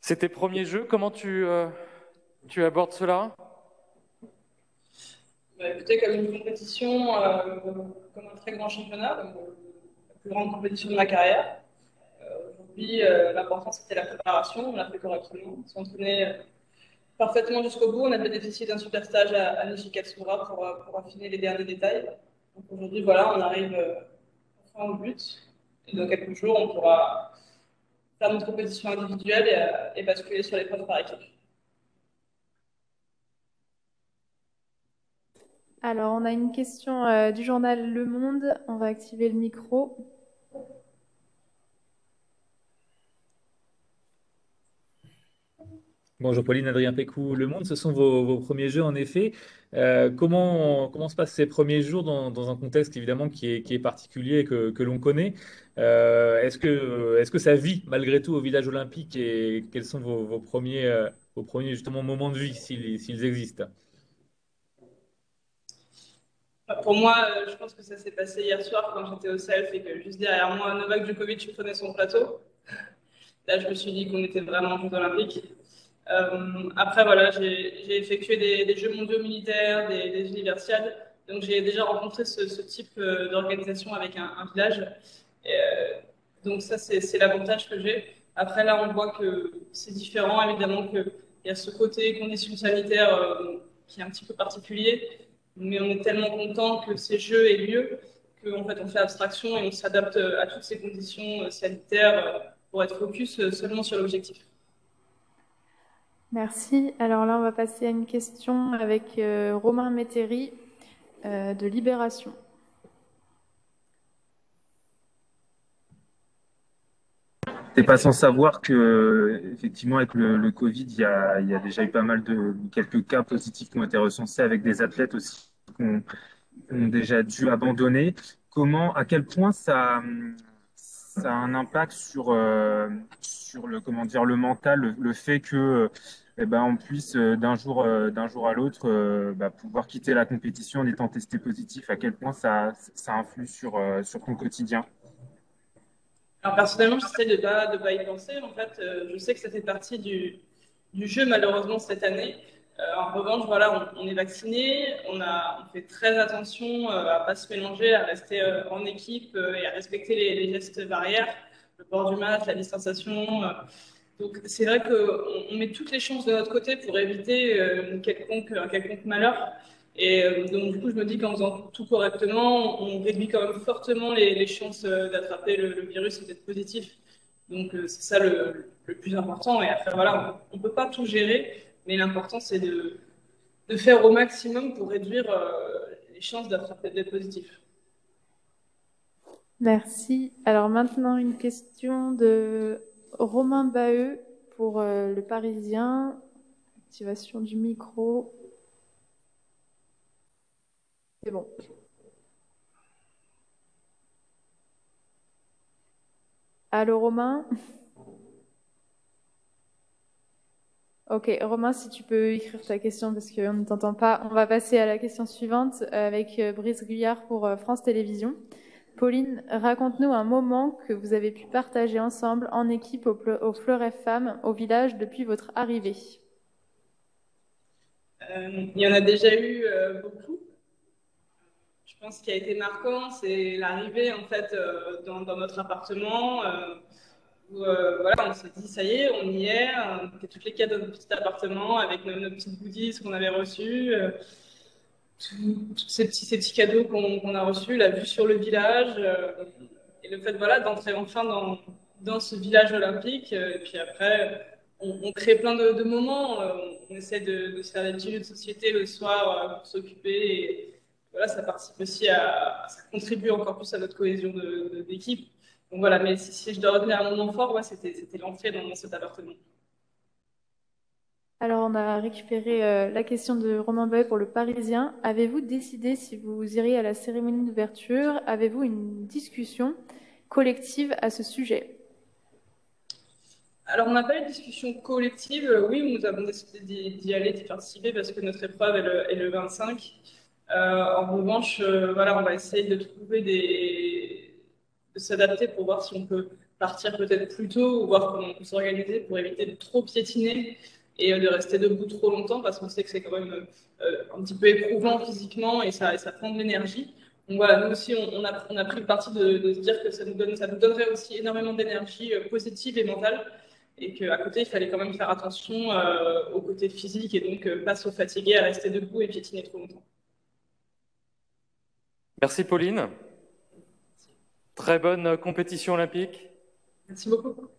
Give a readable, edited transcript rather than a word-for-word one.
C'est tes premiers jeux, comment tu abordes cela? Bah, écoutez, comme une compétition, comme un très grand championnat, donc, la plus grande compétition de ma carrière. Aujourd'hui, l'important c'était la préparation, on l'a fait correctement, on s'entraînait parfaitement jusqu'au bout, on a bénéficié d'un super stage à Nishikatsura pour affiner les derniers détails. Donc aujourd'hui, voilà, on arrive enfin au but, et dans quelques jours, on pourra faire notre compétition individuelle et basculer sur l'épreuve par équipe. Alors, on a une question du journal Le Monde. On va activer le micro. Bonjour Pauline, Adrien Pécou, Le Monde, ce sont vos premiers jeux en effet. Comment se passent ces premiers jours dans un contexte évidemment qui est particulier et que l'on connaît? Est-ce que ça vit malgré tout au village olympique et quels sont vos premiers justement moments de vie s'ils existent? Pour moi, je pense que ça s'est passé hier soir quand j'étais au self et que juste derrière moi, Novak Djokovic prenait son plateau. Là, je me suis dit qu'on était vraiment en Jeux Olympiques. Après, voilà, j'ai effectué des Jeux mondiaux militaires, des universiades. Donc, j'ai déjà rencontré ce type d'organisation avec un village. Et, donc, ça, c'est l'avantage que j'ai. Après, là, on voit que c'est différent, évidemment, qu'il y a ce côté conditions sanitaires qui est un petit peu particulier. Mais on est tellement content que ces Jeux aient lieu qu'en fait, on fait abstraction et on s'adapte à toutes ces conditions sanitaires pour être focus seulement sur l'objectif. Merci. Alors là, on va passer à une question avec Romain Métairie de Libération. T'es pas sans savoir que, effectivement, avec le Covid, il y a déjà eu pas mal de quelques cas positifs qui ont été recensés avec des athlètes aussi qui ont déjà dû abandonner. À quel point ça a un impact sur comment dire, le mental, le fait que, eh ben, on puisse d'un jour à l'autre, pouvoir quitter la compétition en étant testé positif. À quel point ça influe sur ton quotidien? Alors personnellement, j'essaie de pas y penser. En fait, je sais que ça fait partie du jeu malheureusement cette année. En revanche, voilà, on est vacciné, on fait très attention à pas se mélanger, à rester en équipe et à respecter les gestes barrières, le port du masque, la distanciation. Donc c'est vrai qu'on met toutes les chances de notre côté pour éviter un quelconque malheur. Et donc du coup, je me dis qu'en faisant tout correctement, on réduit quand même fortement les chances d'attraper le virus et d'être positif. Donc c'est ça le plus important. Et après, voilà, on ne peut pas tout gérer, mais l'important c'est de faire au maximum pour réduire les chances d'attraper d'être positif. Merci. Alors maintenant, une question de Romain Baheux pour Le Parisien. Activation du micro. C'est bon. Allô, Romain? Ok, Romain, si tu peux écrire ta question parce qu'on ne t'entend pas. On va passer à la question suivante avec Brice Guyard pour France Télévisions. Pauline, raconte-nous un moment que vous avez pu partager ensemble en équipe au Fleuret Femmes au village depuis votre arrivée. Il y en a déjà eu beaucoup. Je pense qu'il a été marquant, c'est l'arrivée en fait dans notre appartement. Où, voilà, on s'est dit ça y est, on y est, on était toutes les quatre dans notre petit appartement avec nos petites goodies qu'on avait reçues, tous ces petits cadeaux qu'on a reçus, la vue sur le village et le fait voilà d'entrer enfin dans ce village olympique. Et puis après, on crée plein de moments. On essaie de se faire des petits jeux de société le soir pour s'occuper. Et voilà, ça participe aussi ça contribue encore plus à notre cohésion d'équipe. Donc voilà, mais si je dois retenir un moment fort, ouais, c'était l'entrée dans cet appartement. Alors, on a récupéré la question de Romain Bahut pour Le Parisien. Avez-vous décidé si vous iriez à la cérémonie d'ouverture? Avez-vous une discussion collective à ce sujet? Alors, on n'a pas eu de discussion collective. Oui, nous avons décidé d'y aller, d'y participer parce que notre épreuve est le 25. En revanche, voilà, on va essayer de s'adapter pour voir si on peut partir peut-être plus tôt ou voir comment on peut s'organiser pour éviter de trop piétiner et de rester debout trop longtemps parce qu'on sait que c'est quand même un petit peu éprouvant physiquement et ça prend de l'énergie. Donc voilà, nous aussi, on a pris le parti de se dire que ça nous donnerait aussi énormément d'énergie positive et mentale et qu'à côté, il fallait quand même faire attention au côté physique et donc pas se fatiguer à rester debout et piétiner trop longtemps. Merci Pauline. Très bonne compétition olympique. Merci beaucoup.